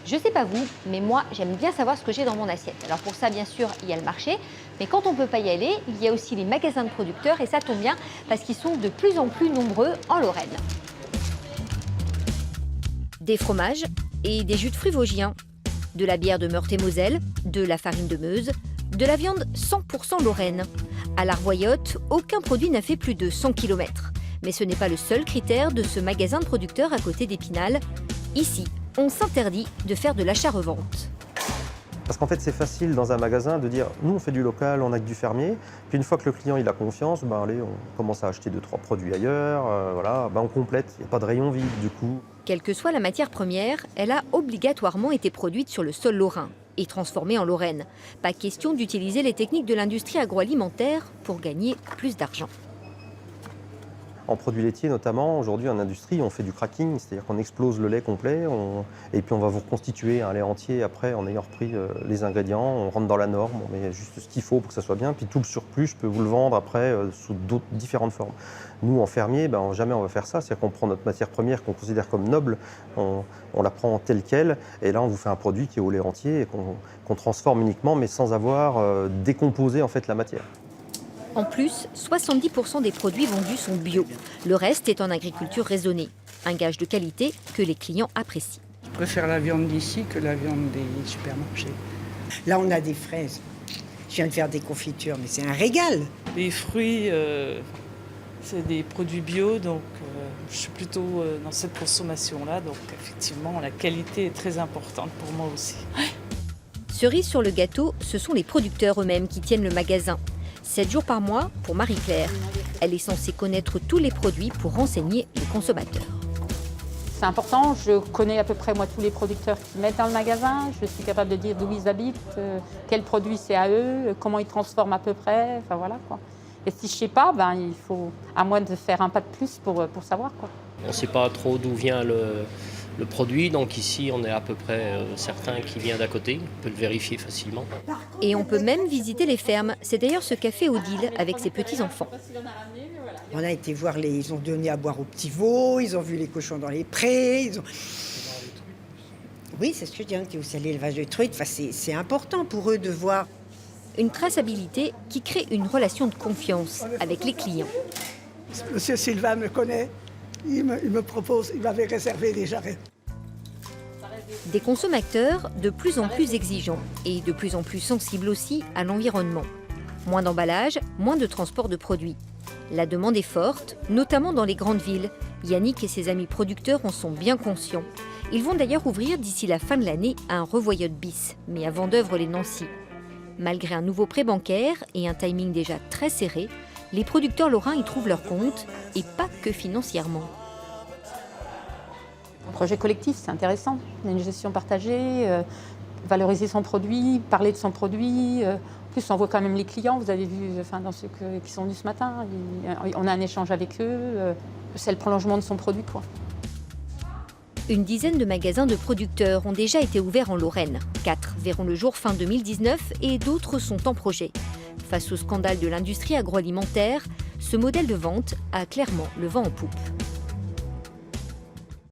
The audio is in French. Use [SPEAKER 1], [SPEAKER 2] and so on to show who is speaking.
[SPEAKER 1] Je sais pas vous, mais moi j'aime bien savoir ce que j'ai dans mon assiette. Alors pour ça bien sûr il y a le marché, mais quand on ne peut pas y aller, il y a aussi les magasins de producteurs et ça tombe bien parce qu'ils sont de plus en plus nombreux en Lorraine.
[SPEAKER 2] Des fromages et des jus de fruits vosgiens, de la bière de Meurthe-et-Moselle, de la farine de Meuse, de la viande 100% lorraine. À l'Arvoyotte, aucun produit n'a fait plus de 100 km. Mais ce n'est pas le seul critère de ce magasin de producteurs à côté d'Épinal. Ici, on s'interdit de faire de l'achat-revente.
[SPEAKER 3] Parce qu'en fait, c'est facile dans un magasin de dire « nous, on fait du local, on a que du fermier ». Puis une fois que le client il a confiance, allez, on commence à acheter 2-3 produits ailleurs, voilà, on complète, il n'y a pas de rayon vide du coup.
[SPEAKER 2] Quelle que soit la matière première, elle a obligatoirement été produite sur le sol lorrain et transformée en Lorraine. Pas question d'utiliser les techniques de l'industrie agroalimentaire pour gagner plus d'argent.
[SPEAKER 3] En produits laitiers notamment, aujourd'hui en industrie, on fait du cracking, c'est-à-dire qu'on explose le lait complet et puis on va vous reconstituer un lait entier après en ayant repris les ingrédients, on rentre dans la norme, on met juste ce qu'il faut pour que ça soit bien, puis tout le surplus, je peux vous le vendre après sous d'autres différentes formes. Nous, en fermier, jamais on va faire ça, c'est-à-dire qu'on prend notre matière première qu'on considère comme noble, on la prend telle qu'elle, et là on vous fait un produit qui est au lait entier et qu'on transforme uniquement, mais sans avoir décomposé en fait la matière.
[SPEAKER 2] En plus, 70% des produits vendus sont bio. Le reste est en agriculture raisonnée. Un gage de qualité que les clients apprécient.
[SPEAKER 4] Je préfère la viande d'ici que la viande des supermarchés.
[SPEAKER 5] Là, on a des fraises. Je viens de faire des confitures, mais c'est un régal.
[SPEAKER 6] Les fruits, c'est des produits bio, donc je suis plutôt dans cette consommation-là. Donc effectivement, la qualité est très importante pour moi aussi.
[SPEAKER 2] Cerise sur le gâteau, ce sont les producteurs eux-mêmes qui tiennent le magasin. 7 jours par mois pour Marie-Claire. Elle est censée connaître tous les produits pour renseigner les consommateurs.
[SPEAKER 7] C'est important, je connais à peu près moi tous les producteurs qui mettent dans le magasin, je suis capable de dire d'où ils habitent, quel produit c'est à eux, comment ils transforment à peu près, enfin voilà quoi. Et si je ne sais pas, il faut à moi de faire un pas de plus pour savoir quoi.
[SPEAKER 8] On ne sait pas trop d'où vient le produit, donc ici on est à peu près certain qu'il vient d'à côté, on peut le vérifier facilement.
[SPEAKER 2] Et on peut même visiter les fermes, c'est d'ailleurs ce qu'a fait Odile avec ses petits-enfants.
[SPEAKER 5] On a été voir, ils ont donné à boire aux petits veaux, ils ont vu les cochons dans les prés. Oui, c'est ce que je dis, c'est aussi l'élevage de truites, c'est important pour eux de voir.
[SPEAKER 2] Une traçabilité qui crée une relation de confiance avec les clients.
[SPEAKER 9] Monsieur Sylvain me connaît, il me propose, il m'avait réservé des jarrets.
[SPEAKER 2] Des consommateurs de plus en plus exigeants et de plus en plus sensibles aussi à l'environnement. Moins d'emballage, moins de transport de produits. La demande est forte, notamment dans les grandes villes. Yannick et ses amis producteurs en sont bien conscients. Ils vont d'ailleurs ouvrir d'ici la fin de l'année un Revoyotte bis, mais à Vendeuvre-les-Nancy. Malgré un nouveau prêt bancaire et un timing déjà très serré, les producteurs lorrains y trouvent leur compte, et pas que financièrement.
[SPEAKER 7] Un projet collectif, c'est intéressant. Il y a une gestion partagée, valoriser son produit, parler de son produit. En plus, on voit quand même les clients, vous avez vu dans ceux qui sont venus ce matin, on a un échange avec eux, c'est le prolongement de son produit, quoi.
[SPEAKER 2] Une dizaine de magasins de producteurs ont déjà été ouverts en Lorraine. 4 verront le jour fin 2019 et d'autres sont en projet. Face au scandale de l'industrie agroalimentaire, ce modèle de vente a clairement le vent en poupe.